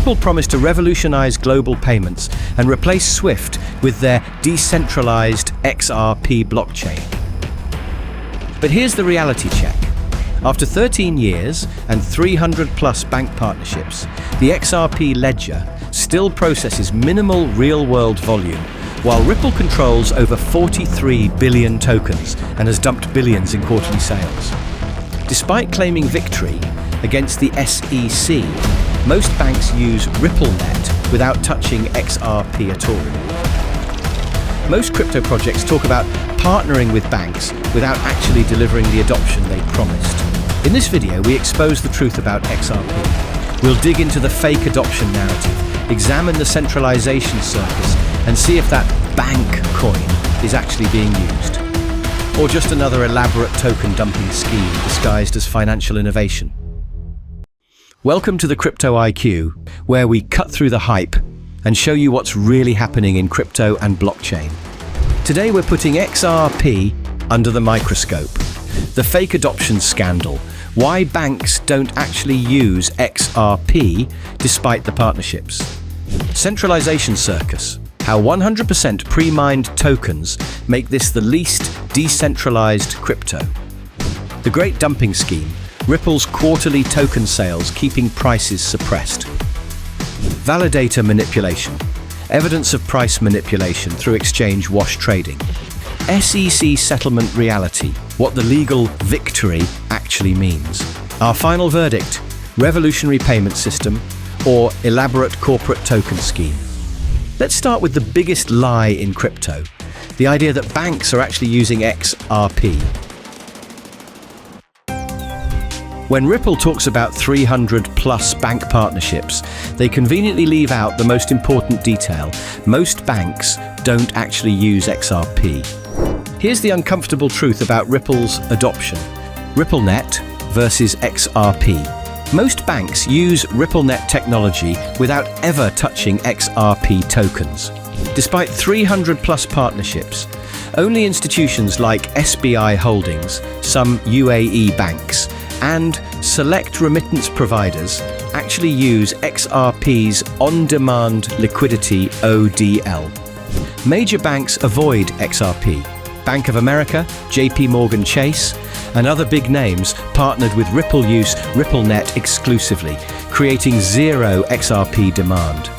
Ripple promised to revolutionize global payments and replace SWIFT with their decentralized XRP blockchain. But here's the reality check. After 13 years and 300+ bank partnerships, the XRP Ledger still processes minimal real-world volume, while Ripple controls over 43 billion tokens and has dumped billions in quarterly sales. Despite claiming victory against the SEC, most banks use RippleNet without touching XRP at all. Most crypto projects talk about partnering with banks without actually delivering the adoption they promised. In this video, we expose the truth about XRP. We'll dig into the fake adoption narrative, examine the centralization circus, and see if that bank coin is actually being used, or just another elaborate token dumping scheme disguised as financial innovation. Welcome to the Crypto IQ, where we cut through the hype and show you what's really happening in crypto and blockchain. Today we're putting XRP under the microscope. The fake adoption scandal, why banks don't actually use XRP despite the partnerships. Centralization circus, how 100% pre-mined tokens make this the least decentralized crypto. The great dumping scheme, Ripple's quarterly token sales keeping prices suppressed. Validator manipulation, evidence of price manipulation through exchange wash trading. SEC settlement reality, what the legal victory actually means. Our final verdict, revolutionary payment system or elaborate corporate token scheme. Let's start with the biggest lie in crypto, the idea that banks are actually using XRP. When Ripple talks about 300+ bank partnerships, they conveniently leave out the most important detail. Most banks don't actually use XRP. Here's the uncomfortable truth about Ripple's adoption. RippleNet versus XRP. Most banks use RippleNet technology without ever touching XRP tokens. Despite 300+ partnerships, only institutions like SBI Holdings, some UAE banks, and select remittance providers actually use XRP's on-demand liquidity ODL. Major banks avoid XRP. Bank of America, JP Morgan Chase, and other big names partnered with Ripple use RippleNet exclusively, creating zero XRP demand.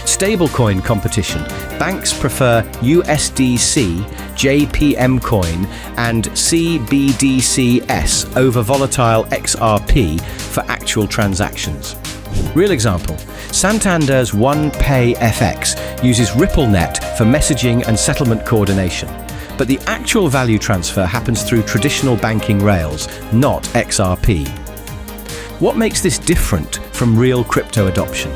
Stablecoin competition. Banks prefer USDC, JPM coin, and CBDCs over volatile XRP for actual transactions. Real example, Santander's OnePay FX uses RippleNet for messaging and settlement coordination. But the actual value transfer happens through traditional banking rails, not XRP. What makes this different from real crypto adoption?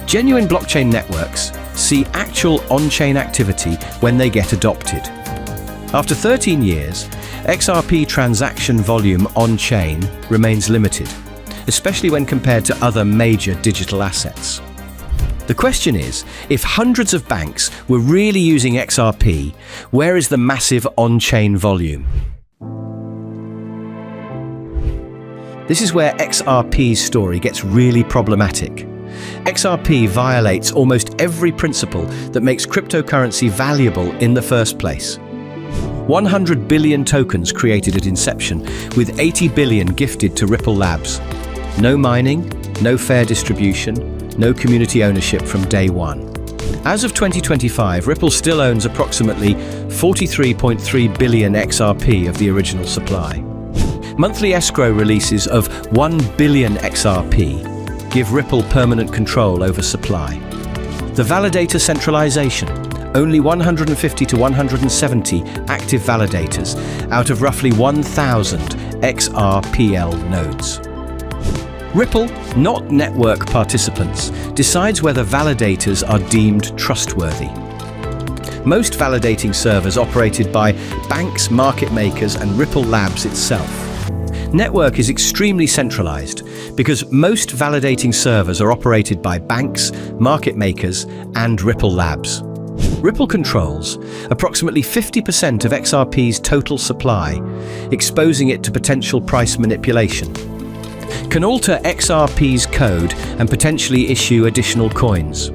Genuine blockchain networks see actual on-chain activity when they get adopted. After 13 years, XRP transaction volume on-chain remains limited, especially when compared to other major digital assets. The question is, if hundreds of banks were really using XRP, where is the massive on-chain volume? This is where XRP's story gets really problematic. XRP violates almost every principle that makes cryptocurrency valuable in the first place. 100 billion tokens created at inception, with 80 billion gifted to Ripple Labs. No mining, no fair distribution, no community ownership from day one. As of 2025, Ripple still owns approximately 43.3 billion XRP of the original supply. Monthly escrow releases of 1 billion XRP give Ripple permanent control over supply. The Validator centralization, only 150 to 170 active validators out of roughly 1,000 XRPL nodes. Ripple, not network participants, decides whether validators are deemed trustworthy. Most validating servers operated by banks, market makers, and Ripple Labs itself. Network is extremely centralized because most validating servers are operated by banks, market makers, and Ripple Labs. Ripple controls approximately 50% of XRP's total supply, exposing it to potential price manipulation. can alter XRP's code and potentially issue additional coins.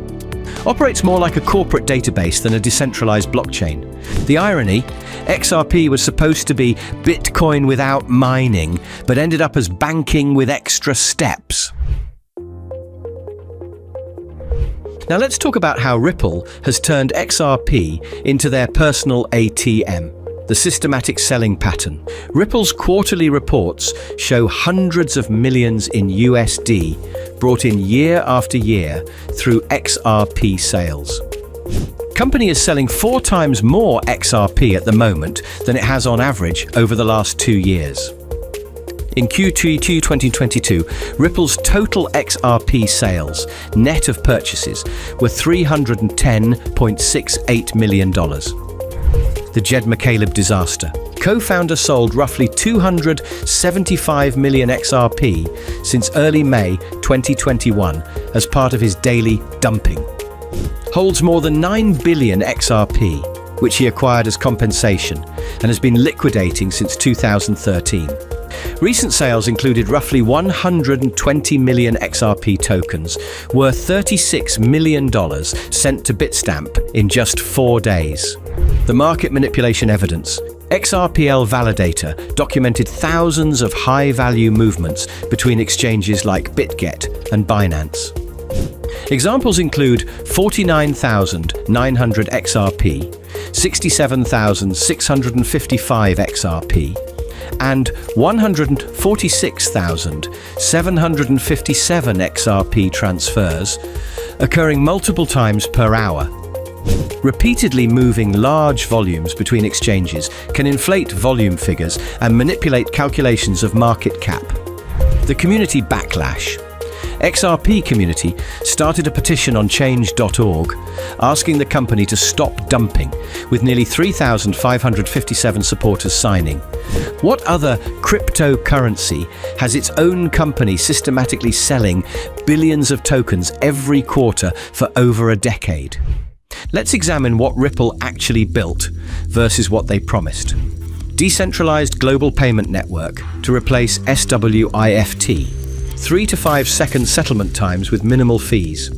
Operates more like a corporate database than a decentralized blockchain. The irony, XRP was supposed to be Bitcoin without mining, but ended up as banking with extra steps. Now let's talk about how Ripple has turned XRP into their personal ATM. The systematic selling pattern. Ripple's quarterly reports show hundreds of millions in USD brought in year after year through XRP sales. Company is selling 4 times more XRP at the moment than it has on average over the last 2 years. In Q2 2022, Ripple's total XRP sales, net of purchases, were $310.68 million. The Jed McCaleb disaster. Co-founder sold roughly 275 million XRP since early May 2021 as part of his daily dumping. Holds more than 9 billion XRP, which he acquired as compensation, and has been liquidating since 2013. Recent sales included roughly 120 million XRP tokens, worth $36 million, sent to Bitstamp in just 4 days. The market manipulation evidence. XRPL Validator documented thousands of high-value movements between exchanges like BitGet and Binance. Examples include 49,900 XRP, 67,655 XRP, and 146,757 XRP transfers, occurring multiple times per hour. Repeatedly moving large volumes between exchanges can inflate volume figures and manipulate calculations of market cap. The community backlash. XRP community started a petition on change.org asking the company to stop dumping, with nearly 3,557 supporters signing. What other cryptocurrency has its own company systematically selling billions of tokens every quarter for over a decade? Let's examine what Ripple actually built versus what they promised. Decentralized global payment network to replace SWIFT. 3 to 5 second settlement times with minimal fees.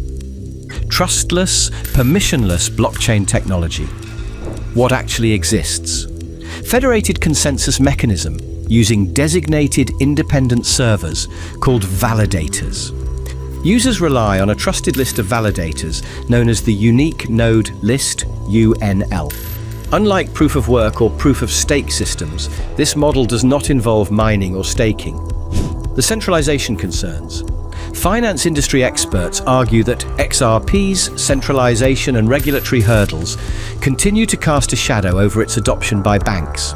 Trustless, permissionless blockchain technology. What actually exists? Federated consensus mechanism using designated independent servers called Validators. Users rely on a trusted list of validators known as the Unique Node List, UNL. Unlike proof of work or proof of stake systems, this model does not involve mining or staking. The centralization concerns. Finance industry experts argue that XRP's centralization and regulatory hurdles continue to cast a shadow over its adoption by banks.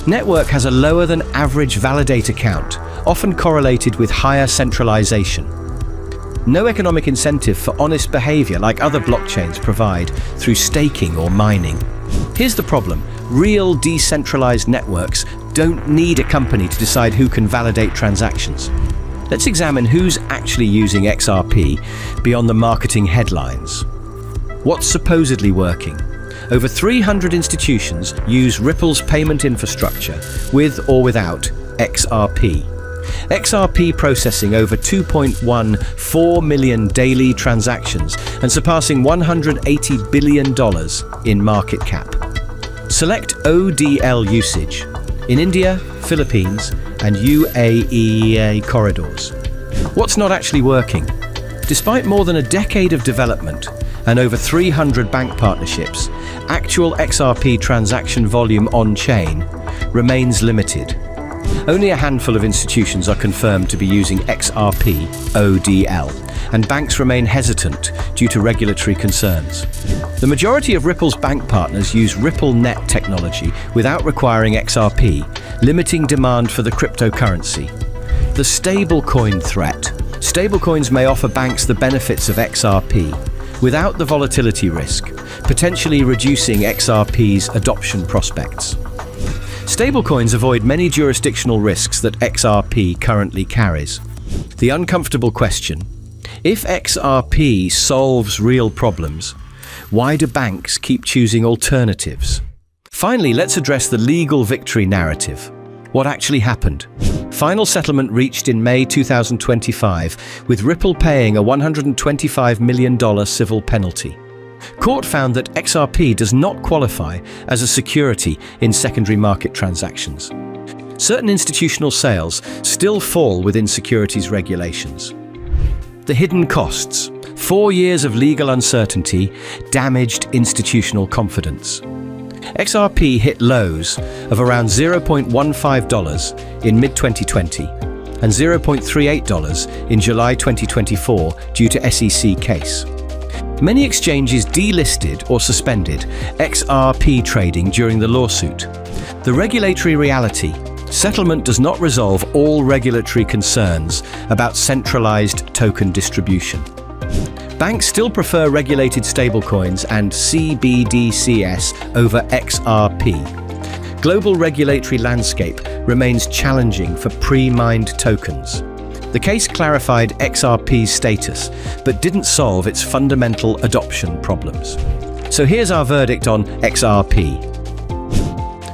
Network has a lower than average validator count, often correlated with higher centralization. No economic incentive for honest behavior like other blockchains provide through staking or mining. Here's the problem. Real decentralized networks don't need a company to decide who can validate transactions. Let's examine who's actually using XRP beyond the marketing headlines. What's supposedly working? Over 300 institutions use Ripple's payment infrastructure with or without XRP. XRP processing over 2.14 million daily transactions and surpassing $180 billion in market cap. Select ODL usage in India, Philippines, and UAE corridors. What's not actually working? Despite more than a decade of development and over 300 bank partnerships, actual XRP transaction volume on-chain remains limited. Only a handful of institutions are confirmed to be using XRP ODL, and banks remain hesitant due to regulatory concerns. The majority of Ripple's bank partners use RippleNet technology without requiring XRP, limiting demand for the cryptocurrency. The stablecoin threat. Stablecoins may offer banks the benefits of XRP without the volatility risk, potentially reducing XRP's adoption prospects. Stablecoins avoid many jurisdictional risks that XRP currently carries. The uncomfortable question: if XRP solves real problems, why do banks keep choosing alternatives? Finally, let's address the legal victory narrative. What actually happened? Final settlement reached in May 2025, with Ripple paying a $125 million civil penalty. Court found that XRP does not qualify as a security in secondary market transactions. Certain institutional sales still fall within securities regulations. The hidden costs. 4 years of legal uncertainty damaged institutional confidence. XRP hit lows of around $0.15 in mid-2020 and $0.38 in July 2024 due to SEC case. Many exchanges delisted or suspended XRP trading during the lawsuit. The regulatory reality. Settlement does not resolve all regulatory concerns about centralized token distribution. Banks still prefer regulated stablecoins and CBDCs over XRP. Global regulatory landscape remains challenging for pre-mined tokens. The case clarified XRP's status, but didn't solve its fundamental adoption problems. So here's our verdict on XRP.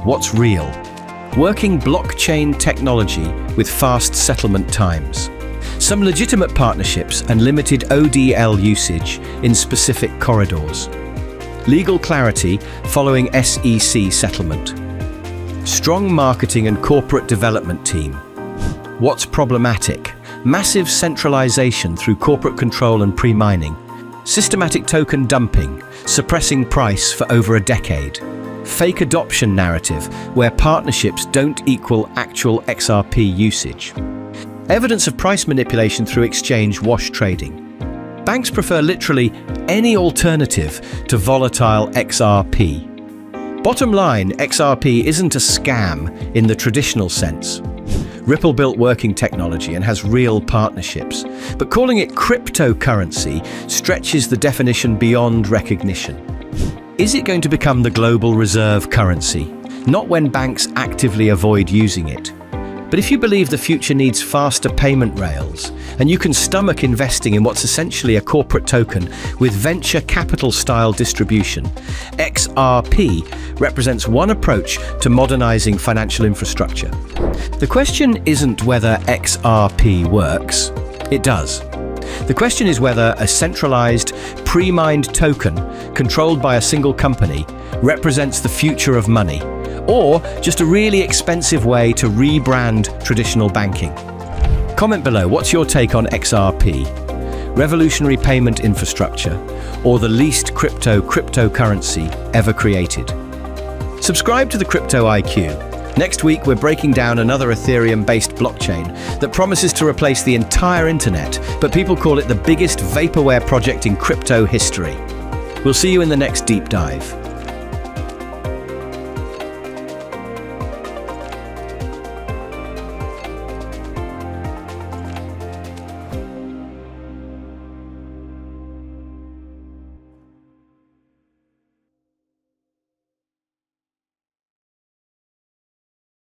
What's real? Working blockchain technology with fast settlement times. Some legitimate partnerships and limited ODL usage in specific corridors. Legal clarity following SEC settlement. Strong marketing and corporate development team. What's problematic? Massive centralization through corporate control and pre-mining. Systematic token dumping, suppressing price for over a decade. Fake adoption narrative, where partnerships don't equal actual XRP usage. Evidence of price manipulation through exchange wash trading. Banks prefer literally any alternative to volatile XRP. Bottom line, XRP isn't a scam in the traditional sense. Ripple built working technology and has real partnerships, but calling it cryptocurrency stretches the definition beyond recognition. Is it going to become the global reserve currency? Not when banks actively avoid using it. But if you believe the future needs faster payment rails, and you can stomach investing in what's essentially a corporate token with venture capital style distribution, XRP represents one approach to modernizing financial infrastructure. The question isn't whether XRP works. It does. The question is whether a centralized, pre-mined token controlled by a single company represents the future of money, or just a really expensive way to rebrand traditional banking. Comment below, what's your take on XRP? Revolutionary payment infrastructure, or the least cryptocurrency ever created? Subscribe to the Crypto IQ. Next week, we're breaking down another Ethereum-based blockchain that promises to replace the entire internet, but people call it the biggest vaporware project in crypto history. We'll see you in the next deep dive.